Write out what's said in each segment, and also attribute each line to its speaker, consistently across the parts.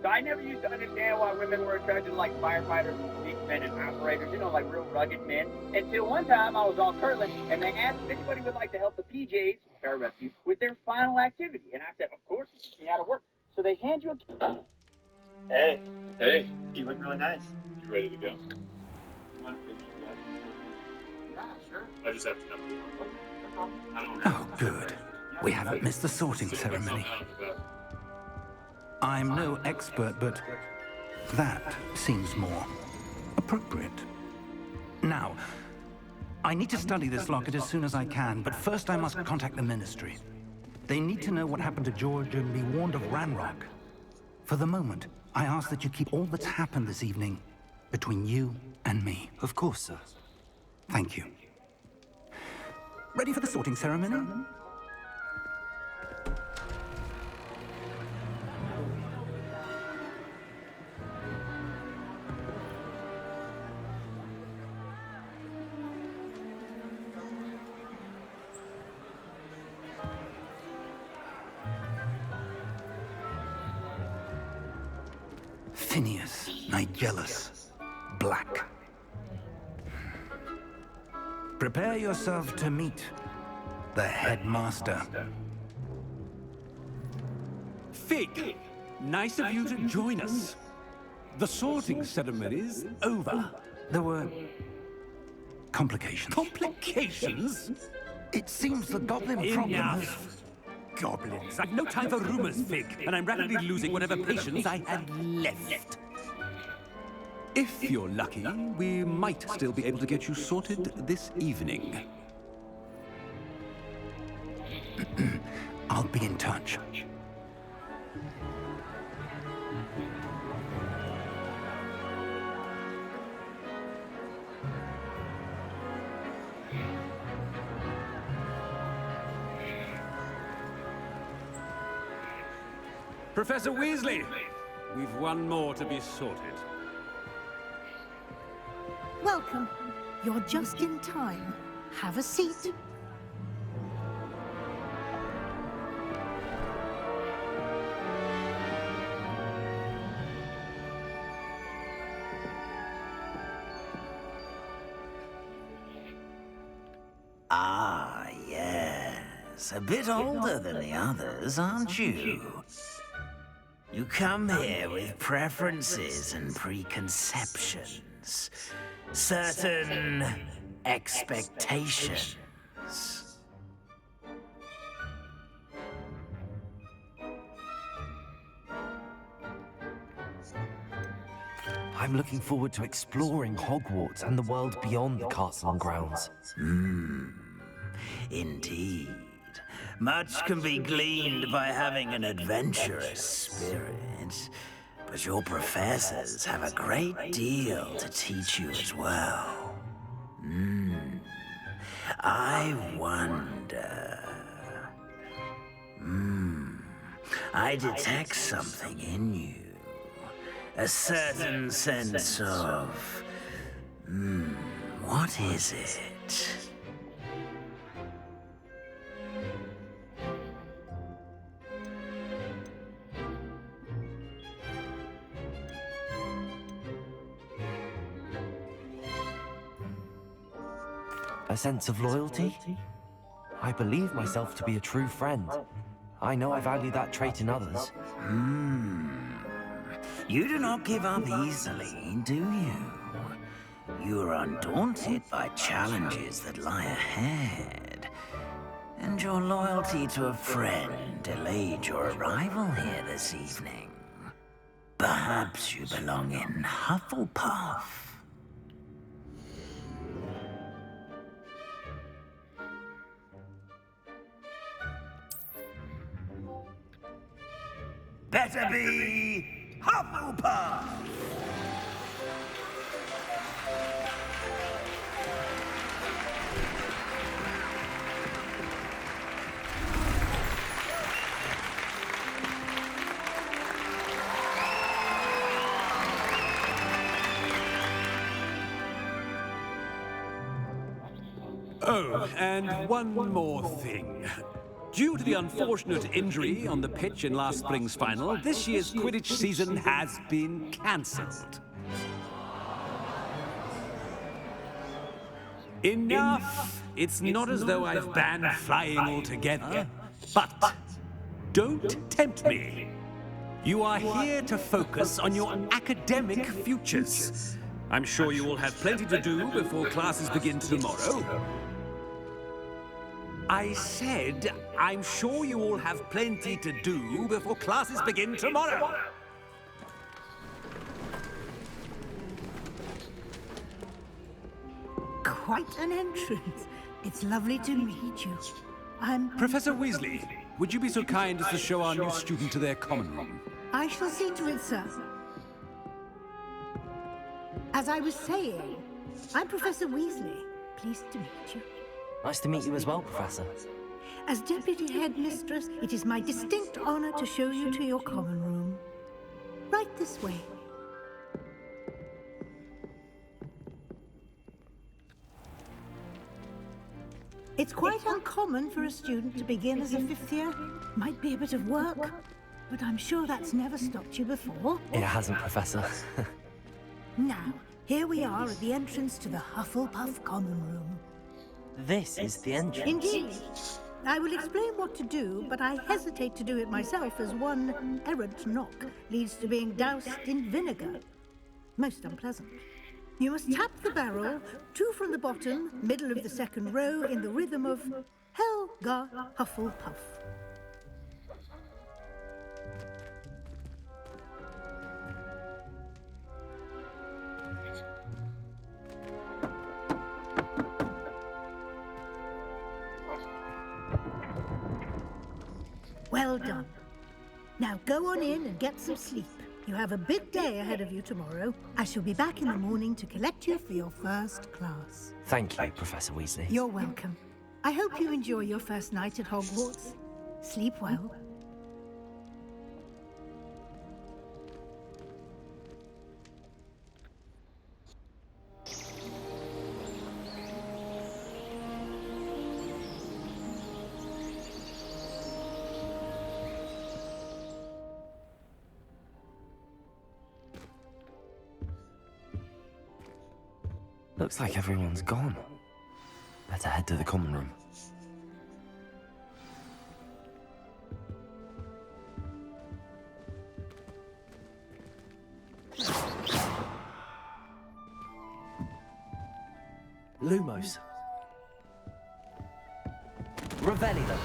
Speaker 1: So I never used to understand why women were attracted to like firefighters, policemen, and operators, like real rugged men. Until one time I was on Kirtland and they asked if anybody would like to help the PJs, pararescue, with their final activity. And I said, of course, you how to work. So they hand you a... Hey. Hey. You look really nice. You ready to go? Yeah, sure. I just have to know.
Speaker 2: Oh, good. We haven't missed the sorting ceremony. I'm no expert, but that seems more appropriate. Now, I need to study this locket as soon as I can, but first I must contact the Ministry. They need to know what happened to George and be warned of Ranrock. For the moment, I ask that you keep all that's happened this evening between you and me.
Speaker 3: Of course, sir.
Speaker 2: Thank you. Ready for the sorting ceremony? Phineas, Nigellus, Black. Prepare yourself to meet the headmaster.
Speaker 4: Fig, nice of you to join us. The sorting ceremony's over.
Speaker 2: There were complications.
Speaker 4: Complications?
Speaker 2: It seems the goblin problem has...
Speaker 4: Enough. Goblins. I've no time for rumors, Fig, and I'm rapidly losing whatever patience I had left. If you're lucky, we might still be able to get you sorted this evening.
Speaker 2: I'll be in touch.
Speaker 4: Professor Weasley, we've one more to be sorted.
Speaker 5: Welcome. You're just in time. Have a seat.
Speaker 6: Ah, yes. A bit older than the others, aren't you? You come here with preferences and preconceptions. Certain expectations.
Speaker 3: I'm looking forward to exploring Hogwarts and the world beyond the castle and grounds.
Speaker 6: Indeed. Much can be gleaned by having an adventurous spirit, but your professors have a great deal to teach you as well. I wonder... I detect something in you. A certain sense of... what is it?
Speaker 3: A sense of loyalty? I believe myself to be a true friend. I know I value that trait in others.
Speaker 6: You do not give up easily, do you? You are undaunted by challenges that lie ahead. And your loyalty to a friend delayed your arrival here this evening. Perhaps you belong in Hufflepuff. Better be Hufflepuff!
Speaker 4: Oh, and one more thing. Due to the unfortunate injury on the pitch in last spring's final, this year's Quidditch season has been cancelled. Enough! It's not as though I've banned flying altogether, but don't tempt me. You are here to focus on your academic futures. I'm sure you will have plenty to do before classes begin tomorrow. I said, I'm sure you all have plenty to do before classes begin tomorrow.
Speaker 5: Quite an entrance. It's lovely to meet you. I'm...
Speaker 4: Professor Weasley, would you be so kind as to show our new student to their common room?
Speaker 5: I shall see to it, sir. As I was saying, I'm Professor Weasley. Pleased to meet you.
Speaker 3: Nice to meet you as well, Professor.
Speaker 5: As Deputy Headmistress, it is my distinct honor to show you to your common room. Right this way. It's quite uncommon for a student to begin as a fifth year. Might be a bit of work, but I'm sure that's never stopped you before.
Speaker 3: It hasn't, Professor.
Speaker 5: Now, here we are at the entrance to the Hufflepuff common room.
Speaker 3: This is the entrance.
Speaker 5: Indeed. I will explain what to do, but I hesitate to do it myself as one errant knock leads to being doused in vinegar. Most unpleasant. You must tap the barrel, 2 from the bottom, middle of the second row, in the rhythm of Helga Hufflepuff. Well done. Now go on in and get some sleep. You have a big day ahead of you tomorrow. I shall be back in the morning to collect you for your first class.
Speaker 3: Thank you, Professor Weasley.
Speaker 5: You're welcome. I hope you enjoy your first night at Hogwarts. Sleep well.
Speaker 3: Looks like everyone's gone. Better head to the common room. Lumos. Revelio.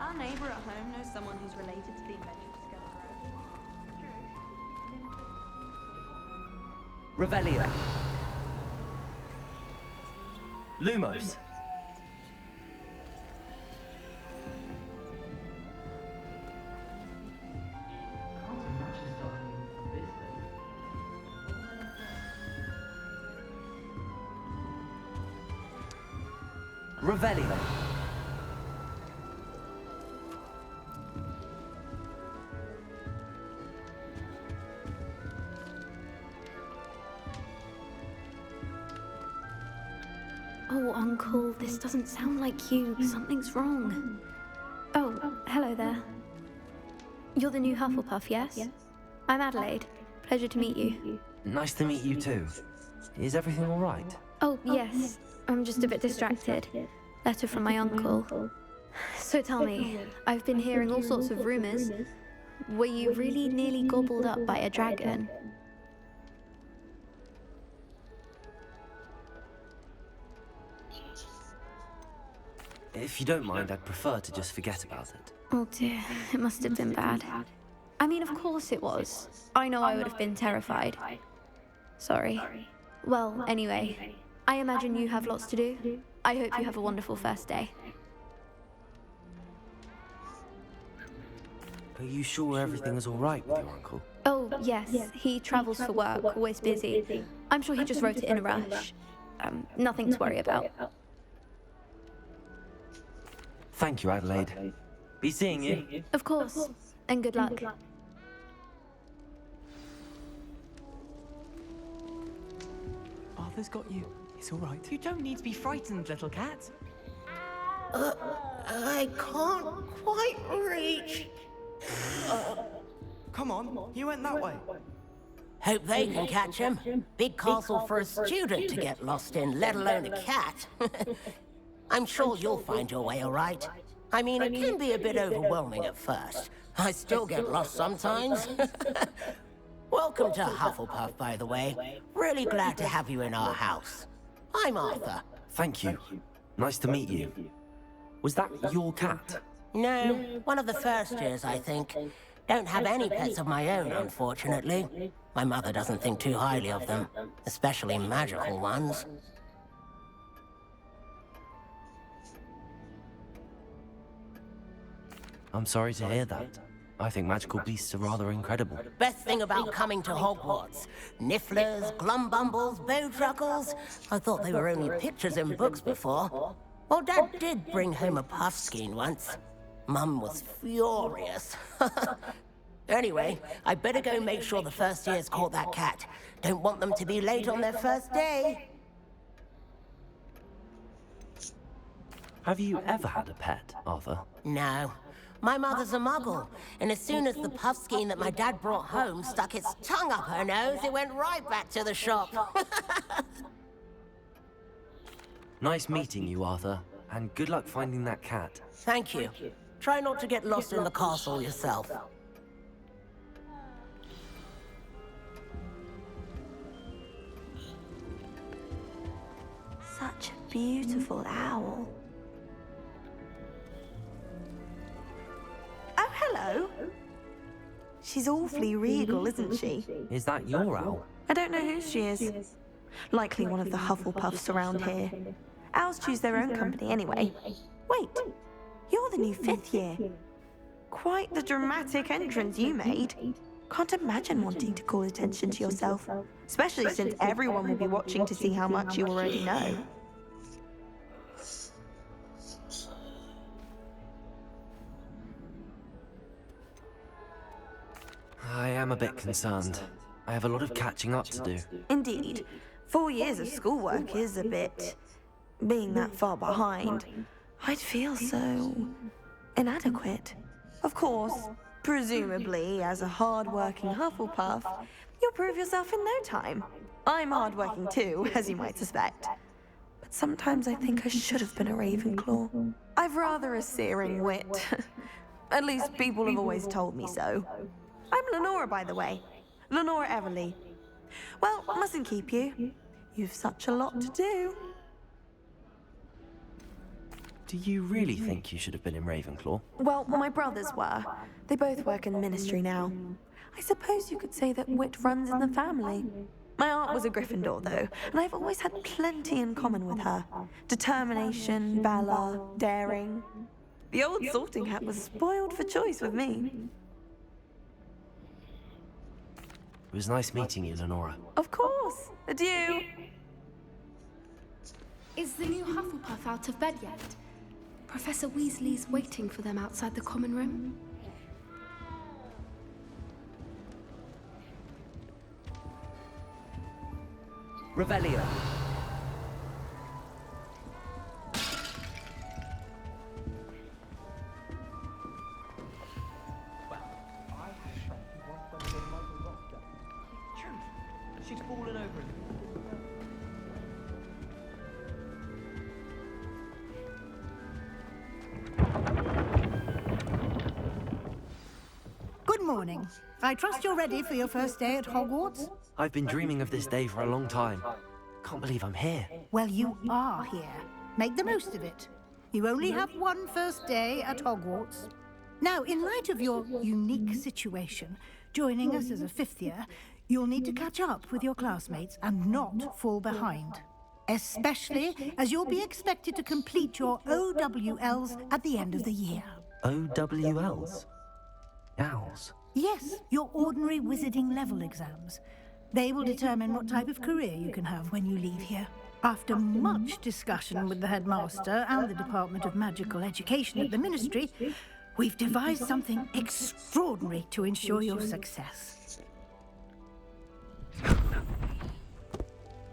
Speaker 7: Our neighbour at home knows someone who's related to the inventor of Scarecrow.
Speaker 3: Revelio. Lumos. Revelio.
Speaker 8: Oh, Uncle, this doesn't sound like you. Something's wrong. Oh, hello there. You're the new Hufflepuff, yes? I'm Adelaide. Pleasure to meet you.
Speaker 3: Nice to meet you too. Is everything all right?
Speaker 8: Oh, yes. I'm just a bit distracted. Letter from my uncle. So tell me, I've been hearing all sorts of rumors. Were you really nearly gobbled up by a dragon?
Speaker 3: If you don't mind, I'd prefer to just forget about it.
Speaker 8: Oh dear, it must have been bad. I mean, of course it was. I know I would have been terrified. Sorry. Well, anyway, I imagine you have lots to do. I hope you have a wonderful first day.
Speaker 3: Are you sure everything is all right with your uncle?
Speaker 8: Oh, yes. He travels for work, always busy. I'm sure he just wrote it in a rush. Nothing to worry about.
Speaker 3: Thank you, Adelaide. Be seeing you.
Speaker 8: Of course. And good luck.
Speaker 9: Arthur's got you. It's all right. You don't need to be frightened, little cat.
Speaker 10: I can't quite reach.
Speaker 9: Come on, you went that way.
Speaker 10: Hope they can catch him. Big castle for a student to get lost in, let alone a cat. I'm sure you'll find your way all right. I mean, it can be a bit overwhelming at first. I still get lost sometimes. Welcome to Hufflepuff, by the way. Really glad to have you in our house. I'm Arthur.
Speaker 3: Thank you. Nice to meet you. Was that your cat?
Speaker 10: No, one of the first years, I think. Don't have any pets of my own, unfortunately. My mother doesn't think too highly of them, especially magical ones.
Speaker 3: I'm sorry to hear that. I think magical beasts are rather incredible.
Speaker 10: Best thing about coming to Hogwarts. Nifflers, Glumbumbles, Bowtruckles. I thought they were only pictures in books before. Well, Dad did bring home a Puffskein once. Mum was furious. Anyway, I better go make sure the first years caught that cat. Don't want them to be late on their first day.
Speaker 3: Have you ever had a pet, Arthur?
Speaker 10: No. My mother's a muggle, and as soon as the Puffskein that my dad brought home stuck its tongue up her nose, it went right back to the shop.
Speaker 3: Nice meeting you, Arthur, and good luck finding that cat.
Speaker 10: Thank you. Try not to get lost in the castle yourself.
Speaker 7: Such a beautiful owl. Oh, hello. She's awfully regal, isn't she?
Speaker 3: Is that your owl?
Speaker 7: I don't know who she is. Likely one of the Hufflepuffs around here. Owls choose their own company anyway. Wait, you're the new 5th year. Quite the dramatic entrance you made. Can't imagine wanting to call attention to yourself, especially since everyone will be watching to see how much you already know.
Speaker 3: I am a bit concerned. I have a lot of catching up to do.
Speaker 7: Indeed. 4 years of schoolwork is a bit... being that far behind. I'd feel so... inadequate. Of course, presumably, as a hard-working Hufflepuff, you'll prove yourself in no time. I'm hard-working too, as you might suspect. But sometimes I think I should have been a Ravenclaw. I've rather a searing wit. At least people have always told me so. I'm Lenora, by the way. Lenora Everly. Well, mustn't keep you. You've such a lot to do.
Speaker 3: Do you really think you should have been in Ravenclaw?
Speaker 7: Well, my brothers were. They both work in the ministry now. I suppose you could say that wit runs in the family. My aunt was a Gryffindor, though, and I've always had plenty in common with her. Determination, valor, daring. The old sorting hat was spoiled for choice with me.
Speaker 3: It was nice meeting you, Lenora.
Speaker 7: Of course. Adieu.
Speaker 8: Is the new Hufflepuff out of bed yet? Professor Weasley's waiting for them outside the common room.
Speaker 9: Revelio. She'd fallen over him.
Speaker 5: Good morning. I trust you're ready for your first day at Hogwarts?
Speaker 3: I've been dreaming of this day for a long time. Can't believe I'm here.
Speaker 5: Well, you are here. Make the most of it. You only have one first day at Hogwarts. Now, in light of your unique situation, joining us as a 5th year, you'll need to catch up with your classmates and not fall behind. especially as you'll be expected to complete your OWLs at the end of the year.
Speaker 3: OWLs? Owls?
Speaker 5: Yes, your ordinary wizarding level exams. They will determine what type of career you can have when you leave here. After much discussion with the headmaster and the Department of Magical Education at the Ministry, we've devised something extraordinary to ensure your success.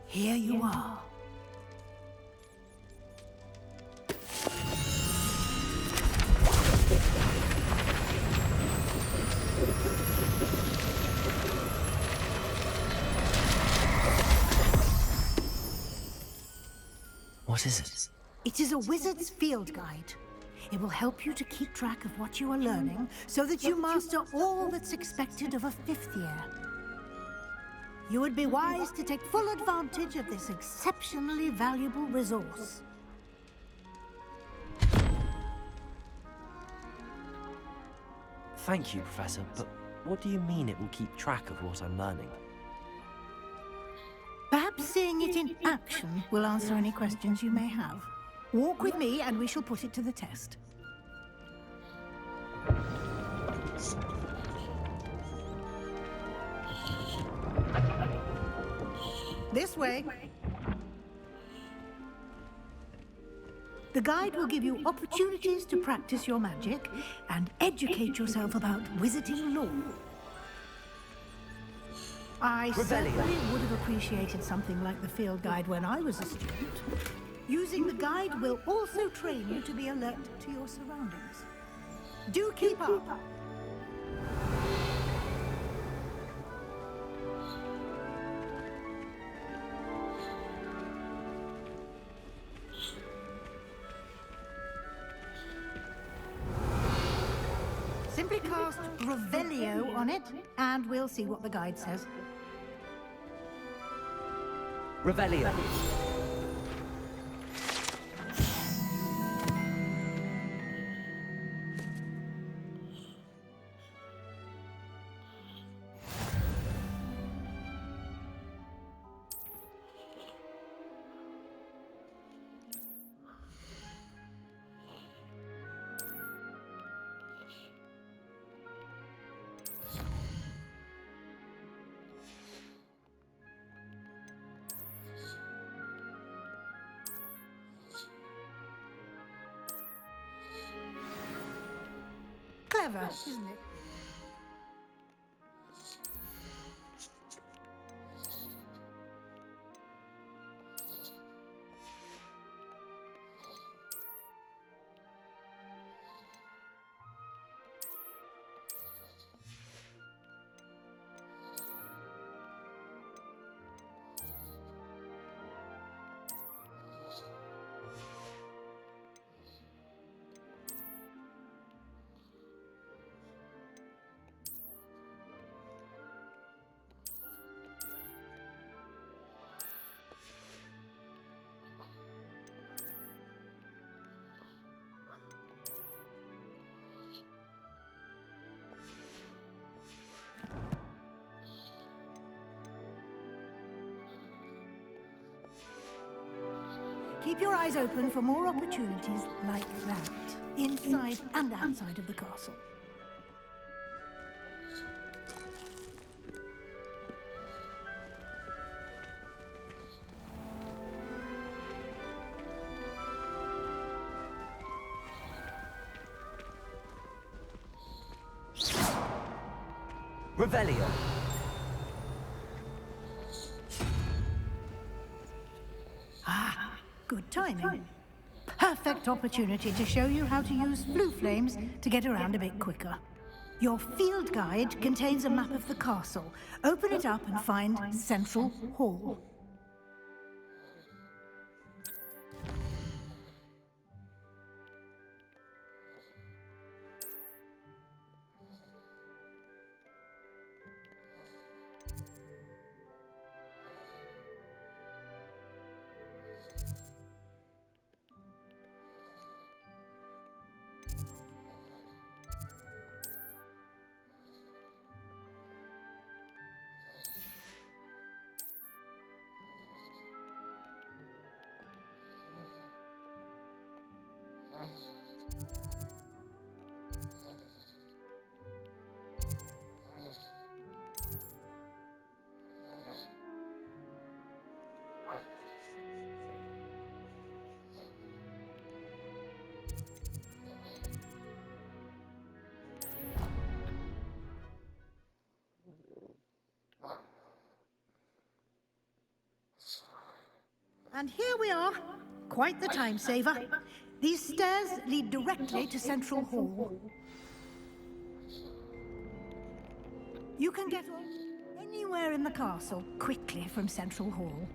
Speaker 5: Here you are.
Speaker 3: What is it?
Speaker 5: It is a wizard's field guide. It will help you to keep track of what you are learning so that you master all that's expected of a 5th year. You would be wise to take full advantage of this exceptionally valuable resource.
Speaker 3: Thank you, Professor, but what do you mean it will keep track of what I'm learning?
Speaker 5: Perhaps seeing it in action will answer any questions you may have. Walk with me and we shall put it to the test. This way. The guide will give you opportunities to practice your magic and educate yourself about wizarding lore. I certainly would have appreciated something like the field guide when I was a student. Using the guide will also train you to be alert to your surroundings. Do keep up! Simply cast Revelio on it, and we'll see what the guide says.
Speaker 3: Revelio.
Speaker 5: Clever, isn't it? Keep your eyes open for more opportunities like that, inside and outside of the castle.
Speaker 3: Revelio.
Speaker 5: Good timing. Perfect opportunity to show you how to use blue flames to get around a bit quicker. Your field guide contains a map of the castle. Open it up and find Central Hall. And here we are. Quite the time saver. These stairs lead directly to Central Hall. You can get anywhere in the castle quickly from Central Hall.